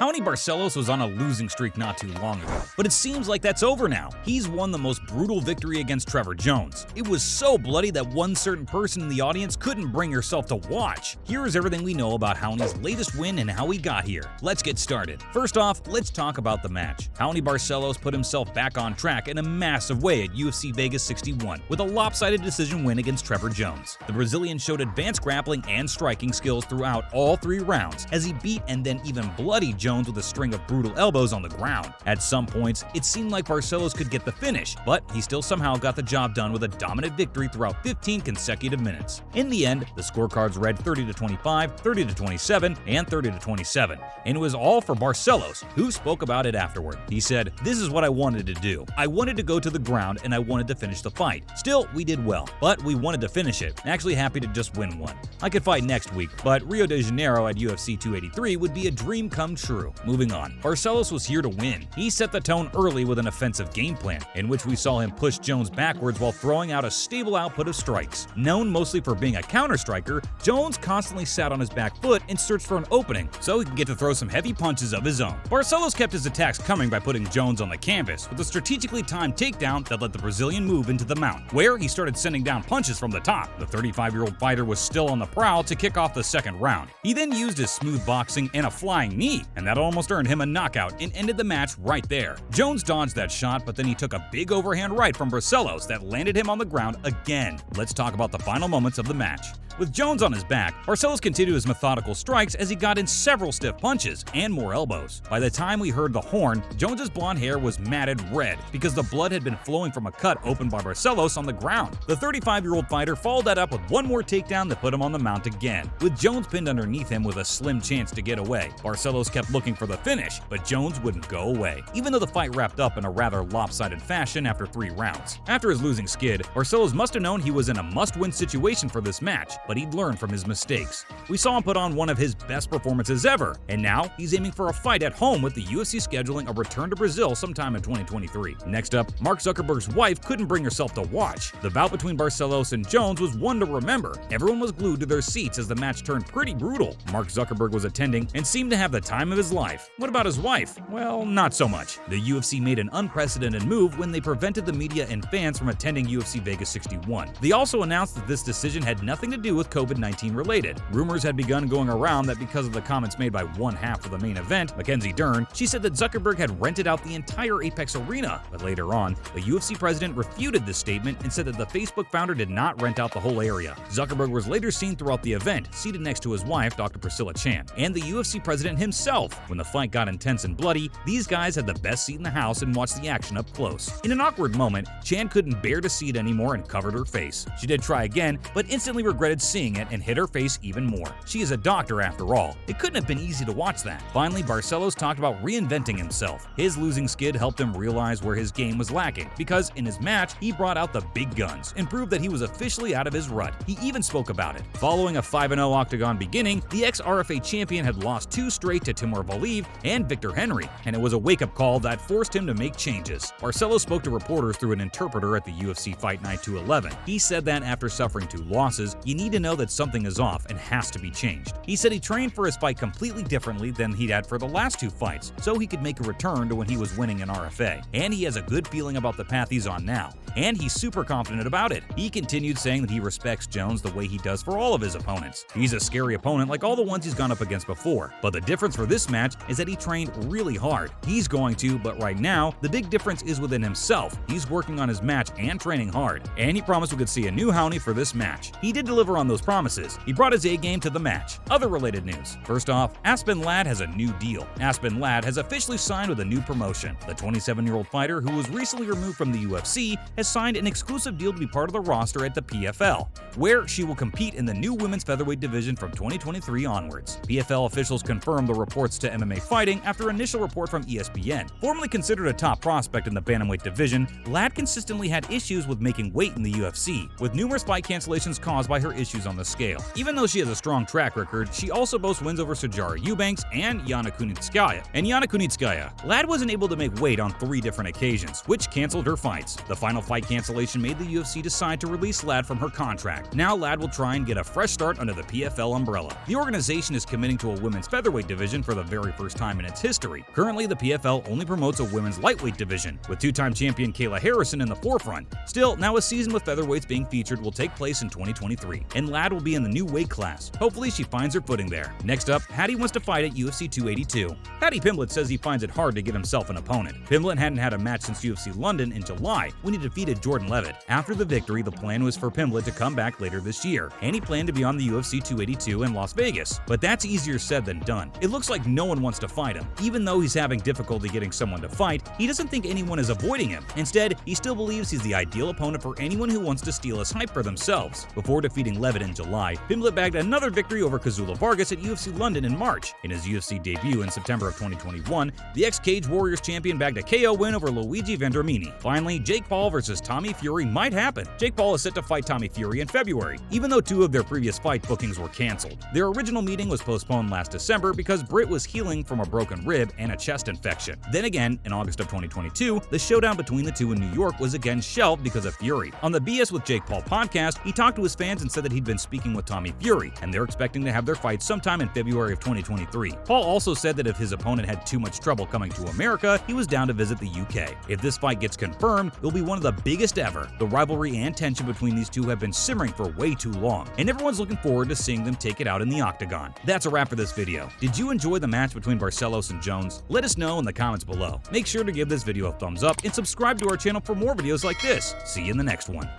Raoni Barcelos was on a losing streak not too long ago, but it seems like that's over now. He's won the most brutal victory against Trevin Jones. It was so bloody that one certain person in the audience couldn't bring herself to watch. Here is everything we know about Raoni's latest win and how he got here. Let's get started. First off, let's talk about the match. Raoni Barcelos put himself back on track in a massive way at UFC Vegas 61 with a lopsided decision win against Trevin Jones. The Brazilian showed advanced grappling and striking skills throughout all 3 rounds as he beat and then even bloodied Jones with a string of brutal elbows on the ground. At some points, it seemed like Barcelos could get the finish, but he still somehow got the job done with a dominant victory throughout 15 consecutive minutes. In the end, the scorecards read 30-25, 30-27, and 30-27, and it was all for Barcelos, who spoke about it afterward. He said, "This is what I wanted to do. I wanted to go to the ground and I wanted to finish the fight. Still, we did well, but we wanted to finish it. Actually happy to just win one. I could fight next week, but Rio de Janeiro at UFC 283 would be a dream come true." Moving on, Barcelos was here to win. He set the tone early with an offensive game plan, in which we saw him push Jones backwards while throwing out a stable output of strikes. Known mostly for being a counterstriker, Jones constantly sat on his back foot and searched for an opening so he could get to throw some heavy punches of his own. Barcelos kept his attacks coming by putting Jones on the canvas with a strategically timed takedown that let the Brazilian move into the mount, where he started sending down punches from the top. The 35-year-old fighter was still on the prowl to kick off the second round. He then used his smooth boxing and a flying knee, and that almost earned him a knockout and ended the match right there. Jones dodged that shot, but then he took a big overhand right from Barcelos that landed him on the ground again. Let's talk about the final moments of the match. With Jones on his back, Barcelos continued his methodical strikes as he got in several stiff punches and more elbows. By the time we heard the horn, Jones's blonde hair was matted red because the blood had been flowing from a cut opened by Barcelos on the ground. The 35-year-old fighter followed that up with one more takedown that put him on the mount again, with Jones pinned underneath him with a slim chance to get away. Barcelos kept looking for the finish, but Jones wouldn't go away, even though the fight wrapped up in a rather lopsided fashion after 3 rounds. After his losing skid, Barcelos must have known he was in a must-win situation for this match, but he'd learned from his mistakes. We saw him put on one of his best performances ever, and now he's aiming for a fight at home with the UFC scheduling a return to Brazil sometime in 2023. Next up, Mark Zuckerberg's wife couldn't bring herself to watch. The bout between Barcelos and Jones was one to remember. Everyone was glued to their seats as the match turned pretty brutal. Mark Zuckerberg was attending and seemed to have the time of his life. What about his wife? Well, not so much. The UFC made an unprecedented move when they prevented the media and fans from attending UFC Vegas 61. They also announced that this decision had nothing to do with COVID-19 related. Rumors had begun going around that because of the comments made by one half of the main event, Mackenzie Dern, she said that Zuckerberg had rented out the entire Apex arena. But later on, the UFC president refuted this statement and said that the Facebook founder did not rent out the whole area. Zuckerberg was later seen throughout the event, seated next to his wife, Dr. Priscilla Chan, and the UFC president himself. When the fight got intense and bloody, these guys had the best seat in the house and watched the action up close. In an awkward moment, Chan couldn't bear to see it anymore and covered her face. She did try again, but instantly regretted seeing it and hit her face even more. She is a doctor after all. It couldn't have been easy to watch that. Finally, Barcelos talked about reinventing himself. His losing skid helped him realize where his game was lacking, because in his match, he brought out the big guns and proved that he was officially out of his rut. He even spoke about it. Following a 5-0 octagon beginning, the ex-RFA champion had lost 2 straight to Timur Valiev and Victor Henry, and it was a wake-up call that forced him to make changes. Barcelos spoke to reporters through an interpreter at the UFC Fight Night 211. He said that after suffering 2 losses, you need to know that something is off and has to be changed. He said he trained for his fight completely differently than he'd had for the last 2 fights, so he could make a return to when he was winning in RFA. And he has a good feeling about the path he's on now, and he's super confident about it. He continued saying that he respects Jones the way he does for all of his opponents. He's a scary opponent like all the ones he's gone up against before, but the difference for this match is that he trained really hard. He's going to, but right now, the big difference is within himself. He's working on his match and training hard, and he promised we could see a new Raoni for this match. He did deliver on those promises. He brought his A-game to the match. Other related news. First off, Aspen Ladd has a new deal. Aspen Ladd has officially signed with a new promotion. The 27-year-old fighter, who was recently removed from the UFC, has signed an exclusive deal to be part of the roster at the PFL, where she will compete in the new women's featherweight division from 2023 onwards. PFL officials confirmed the reports to MMA Fighting after initial report from ESPN. Formerly considered a top prospect in the bantamweight division, Ladd consistently had issues with making weight in the UFC, with numerous fight cancellations caused by her issues on the scale. Even though she has a strong track record, she also boasts wins over Sijara Eubanks and Yana Kunitskaya. Ladd wasn't able to make weight on 3 different occasions, which canceled her fights. The final fight cancellation made the UFC decide to release Ladd from her contract. Now Ladd will try and get a fresh start under the PFL umbrella. The organization is committing to a women's featherweight division for the very first time in its history. Currently, the PFL only promotes a women's lightweight division, with two-time champion Kayla Harrison in the forefront. Still, now a season with featherweights being featured will take place in 2023, and Ladd will be in the new weight class. Hopefully she finds her footing there. Next up, Hattie wants to fight at UFC 282. Paddy Pimblett says he finds it hard to give himself an opponent. Pimblett hadn't had a match since UFC London in July when he defeated Jordan Levitt. After the victory, the plan was for Pimblett to come back later this year, and he planned to be on the UFC 282 in Las Vegas. But that's easier said than done. It looks like no one wants to fight him. Even though he's having difficulty getting someone to fight, he doesn't think anyone is avoiding him. Instead, he still believes he's the ideal opponent for anyone who wants to steal his hype for themselves. Before defeating Levitt in July, Pimblett bagged another victory over Kazula Vargas at UFC London in March. In his UFC debut in September of 2021, the ex-Cage Warriors champion bagged a KO win over Luigi Vendramini. Finally, Jake Paul versus Tommy Fury might happen. Jake Paul is set to fight Tommy Fury in February, even though two of their previous fight bookings were canceled. Their original meeting was postponed last December because Britt was healing from a broken rib and a chest infection. Then again, in August of 2022, the showdown between the two in New York was again shelved because of Fury. On the BS with Jake Paul podcast, he talked to his fans and said that he'd been speaking with Tommy Fury, and they're expecting to have their fight sometime in February of 2023. Paul also said that if his opponent had too much trouble coming to America, he was down to visit the UK. If this fight gets confirmed, it'll be one of the biggest ever. The rivalry and tension between these two have been simmering for way too long, and everyone's looking forward to seeing them take it out in the octagon. That's a wrap for this video. Did you enjoy the match between Barcelos and Jones? Let us know in the comments below. Make sure to give this video a thumbs up and subscribe to our channel for more videos like this. See you in the next one.